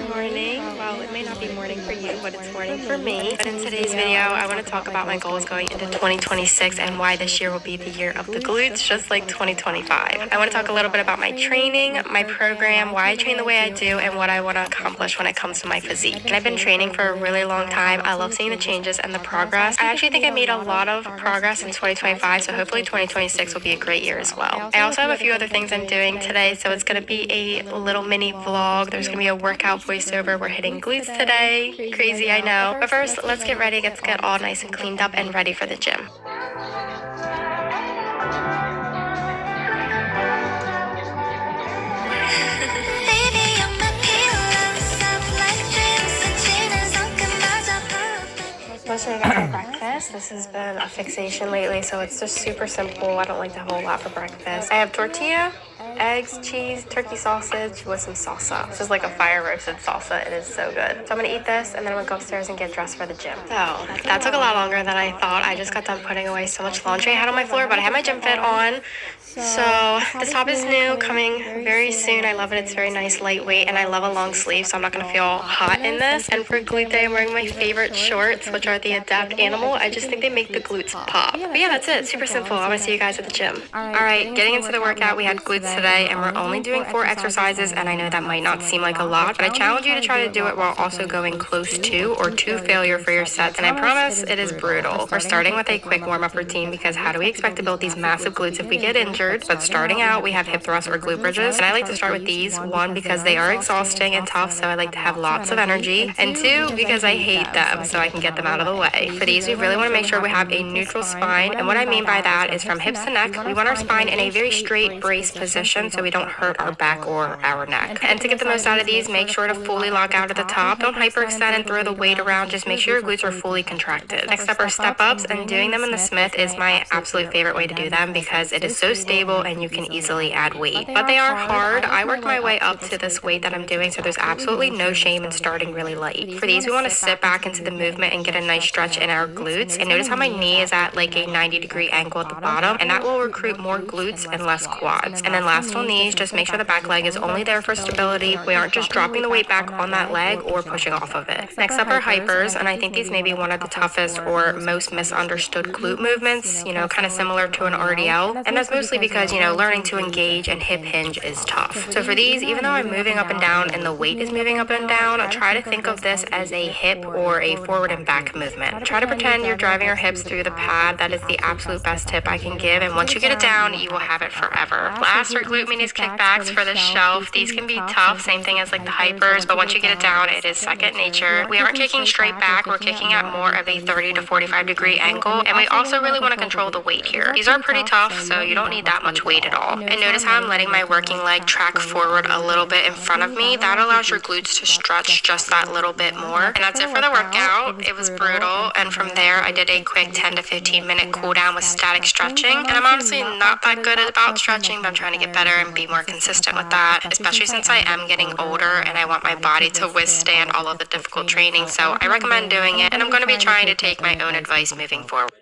morning. Well, it may not be morning for you, but it's morning for me. But in today's video, I want to talk about my goals going into 2026 and why this year will be the year of the glutes, just like 2025. I want to talk a little bit about my training, my program, why I train the way I do, and what I want to accomplish when it comes to my physique. And I've been training for a really long time. I love seeing the changes and the progress. I actually think I made a lot of progress in 2025, so hopefully 2026 will be a great year as well. I also have a few other things I'm doing today, so it's going to be a little mini vlog. There's going to be a workout voiceover. We're hitting glutes today. Crazy, I know. But first, let's get ready. Let's get all nice and cleaned up and ready for the gym. Let's show you guys my breakfast. This has been a fixation lately, so it's just super simple. I don't like to have a whole lot for breakfast. I have tortilla, eggs, cheese, turkey sausage with some salsa. This is like a fire roasted salsa. It is so good. So I'm gonna eat this and then I'm gonna go upstairs and get dressed for the gym. So that took a lot longer than I thought. I just got done putting away so much laundry I had on my floor, but I have my gym fit on. So this top is new, coming very soon. I love it. It's very nice, lightweight, and I love a long sleeve, so I'm not gonna feel hot in this. And for glute day, I'm wearing my favorite shorts, which are the Adapt Animal. I just think they make the glutes pop. But yeah, that's it. Super simple. I'm gonna see you guys at the gym. All right, getting into the workout, we had glutes today, and we're only doing 4 exercises, and I know that might not seem like a lot, but I challenge you to try to do it while also going close to or to failure for your sets, and I promise it is brutal. We're starting with a quick warm-up routine because how do we expect to build these massive glutes if we get injured? But starting out, we have hip thrusts or glute bridges, and I like to start with these. 1, because they are exhausting and tough, so I like to have lots of energy, and 2, because I hate them, so I can get them out of the way. For these, we really want to make sure we have a neutral spine, and what I mean by that is from hips to neck, we want our spine in a very straight brace position so we don't hurt our back or our neck. And to get the most out of these, make sure to fully lock out at the top. Don't hyperextend and throw the weight around, just make sure your glutes are fully contracted. Next up are step-ups, and doing them in the Smith is my absolute favorite way to do them because it is so stable and you can easily add weight. But they are hard. I worked my way up to this weight that I'm doing, so there's absolutely no shame in starting really light. For these, we want to sit back into the movement and get a nice stretch in our glutes. And notice how my knee is at like a 90-degree angle at the bottom, and that will recruit more glutes and less quads. And then last on these, just make sure the back leg is only there for stability. We aren't just dropping the weight back on that leg or pushing off of it. Next up are hypers, and I think these may be one of the toughest or most misunderstood glute movements, kind of similar to an RDL. And that's mostly because, learning to engage and hip hinge is tough. So for these, even though I'm moving up and down and the weight is moving up and down, I try to think of this as a hip or a forward and back movement. Try to pretend you're driving your hips through the pad. That is the absolute best tip I can give, and once you get it down, you will have it forever. Last are glute minis kickbacks for the shelf. These can be tough, same thing as like the hypers, but once you get it down, it is second nature. We aren't kicking straight back, we're kicking at more of a 30 to 45 degree angle, and we also really want to control the weight here. These are pretty tough, so you don't need that much weight at all. And notice how I'm letting my working leg track forward a little bit in front of me. That allows your glutes to stretch just that little bit more. And that's it for the workout. It was brutal, and from there I did a quick 10 to 15 minute cool down with static stretching. And I'm honestly not that good about stretching, but I'm trying to get better and be more consistent with that, especially since I am getting older and I want my body to withstand all of the difficult training. So I recommend doing it, and I'm going to be trying to take my own advice moving forward.